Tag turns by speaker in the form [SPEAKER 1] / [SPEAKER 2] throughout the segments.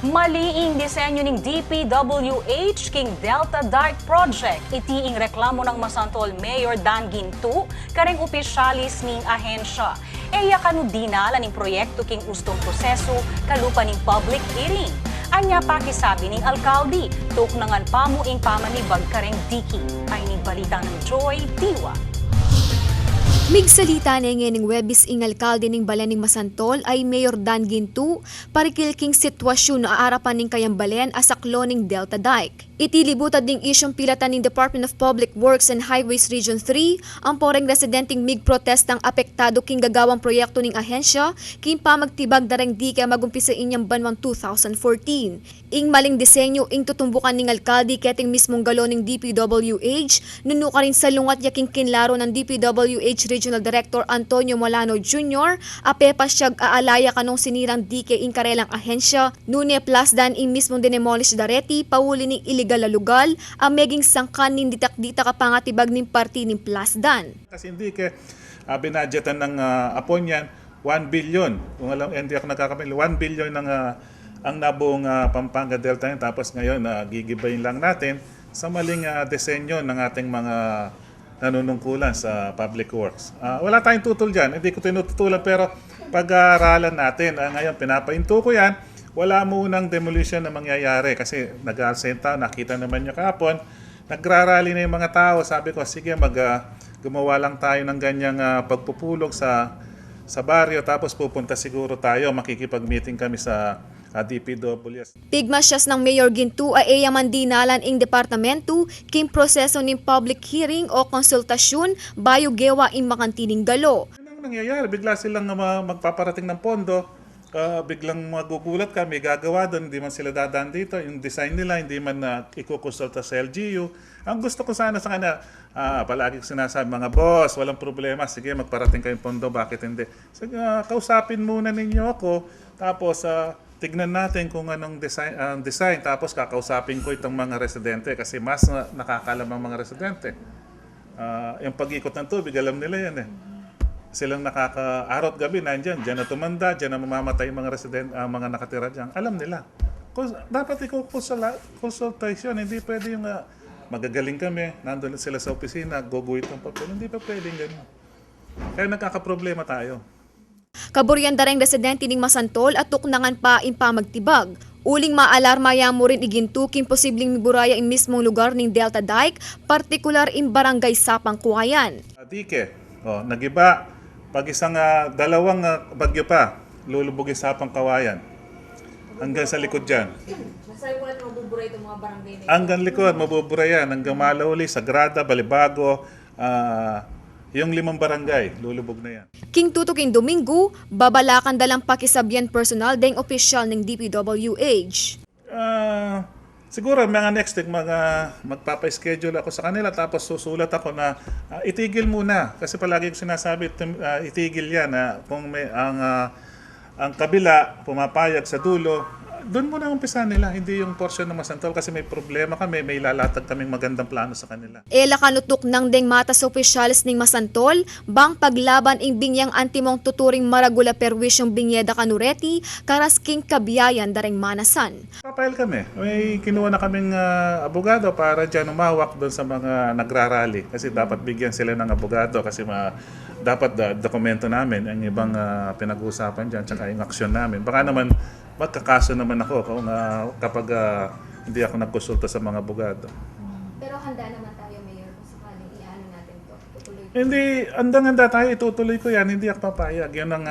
[SPEAKER 1] Maliing disenyo ng DPWH King Delta Dike Project. Itiing reklamo ng Masantol Mayor Dan Gintu, kareng opisyalis ning ahensya. Eya kanu dinala ning proyekto king ustong proseso kalupa ning public hearing. Anya pakisabi ning alkalde, tuknangan pamuing pamanibag kareng diki. Ay ning balita ng Joy Diwa.
[SPEAKER 2] Migsalita na ng Webis ing alkalde ning Balen ning Masantol ay Mayor Dan Gintu, parikilking sitwasyon na aarapan ning kayang Balen asaklo ning Delta Dike. Itilibutad ding isyong pilatan ng Department of Public Works and Highways Region 3 ang poreng residenteng mig-protestang apektado king gagawang proyekto ning ahensya king pamagtibag dareng di kaya magumpisa inyang banwang 2014. Ing maling disenyo ing tutumbukan ning alkalde keting mismong galo ning DPWH nuno ka rin sa lungat yaking kinlaro ng DPWH Regional Director Antonio Molano Jr. apepa siyag aalaya kanong sinirang DK ing karelang ahensya nune plasdan ing mismong dinemolish dareti pauli ning illegal na lugal ang meging sangkan ning ditak-dita kapangatibag ning parti ning plasdan.
[SPEAKER 3] Kasi hindi ke binadgetan ng apon yan 1 billion. Kung alam hindi ako nagkakamali 1 billion ng ang nabuong Pampanga Delta yun. Tapos ngayon gigibayin lang natin sa maling disenyo ng ating mga nanunungkulan sa public works. Wala tayong tutol dyan. Hindi ko tinututulan pero pag-aaralan natin. Ngayon pinapahinto ko yan. Wala munang demolition na mangyayari kasi nag-arsenta, nakita naman niya kahapon. Nagrarally na yung mga tao. Sabi ko, sige gumawa lang tayo ng ganyang pagpupulog sa baryo tapos pupunta siguro tayo, makikipag-meeting kami sa DPWH.
[SPEAKER 2] Pigmasyas ng Mayor Gintu ay ayaman dinalan ing departamento king proseso ng public hearing o konsultasyon bayo gewa ing makantining galo.
[SPEAKER 3] Anong nangyayari? Bigla silang magpaparating ng pondo. Biglang magugulat ka, may gagawa doon, hindi man sila dadaan dito. Yung design nila, hindi man ikukonsulta sa LGU. Ang gusto ko sana sa kanya, palagi ko sinasabi, mga boss, walang problema, sige, magparating kayong pondo, bakit hindi? Sige, kausapin muna ninyo ako, tapos tignan natin kung anong design, tapos kakausapin ko itong mga residente, kasi mas nakakalam ang mga residente. Yung pag-ikot ng tubig, alam nila yan eh. Silang nakaka-araw at gabi, nandyan, dyan na tumanda, dyan na mamamatay mga resident, mga nakatira dyan. Alam nila. Dapat i-consultation, hindi pwede yung magagaling kami, nandun sila sa opisina, guguhit ng papel. Hindi pa pwedeng ganun. Kaya nagkakaproblema tayo.
[SPEAKER 2] Kaburyan dareng residente ning Masantol at tuknangan pa in pamagtibag. Uling maalarma ya mo rin igintuking posibleng miburaya in mismong lugar ning Delta Dike, partikular in Barangay Sapang Kuwayan.
[SPEAKER 3] Dike, nagiba. Pag isang dalawang bagyo pa, lulubugin sa Pangkawayan. Hanggang sa likod dyan.
[SPEAKER 4] Masayuan mabuburay itong mga barangay na ito?
[SPEAKER 3] Hanggang likod, mabuburay yan. Hanggang Malauli, Sagrada, Balibago, yung 5 barangay, lulubog na yan.
[SPEAKER 2] King tutuking Domingo, babalakan dalang pakisabyan personal deng opisyal ng DPWH.
[SPEAKER 3] Siguro mga next week magpapa-schedule ako sa kanila tapos susulat ako na itigil muna kasi palagi ko sinasabi itigil yan kung may ang kabila pumapayag sa dulo doon muna umpisahan nila, hindi yung portion ng Masantol kasi may problema kami, may lalatag kaming magandang plano sa kanila.
[SPEAKER 2] Ela kanutok nang deng mata sa opisyalis ning Masantol, bang paglaban ing binyang antimong tuturing maragula perwisyong binyeda kanureti, karas king kabiyayan dareng manasan.
[SPEAKER 3] Papail kami, may kinuha na kaming abogado para dyan umawak doon sa mga nagrarally kasi dapat bigyan sila ng abogado kasi dapat dokumento namin ang ibang pinag-uusapan dyan tsaka yung aksyon namin. Baka naman magkakaso naman ako kapag hindi ako nagkonsulta sa mga abogado.
[SPEAKER 4] Pero handa naman tayo, Mayor, kung sakaling i-ano natin to, tutuloy.
[SPEAKER 3] Hindi, handa tayo, itutuloy ko yan, hindi ako papayag. Yan ang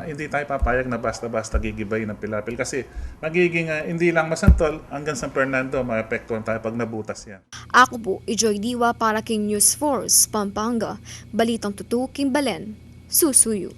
[SPEAKER 3] hindi tayo papayag na basta-basta gigibay ng pilapil. Kasi magiging, hindi lang Masantol, hanggang San Fernando, maapektuhan tayo pag nabutas yan.
[SPEAKER 2] Ako po, Joy Diwa para King News Force, Pampanga. Balitang tutuking Balen, susuyo.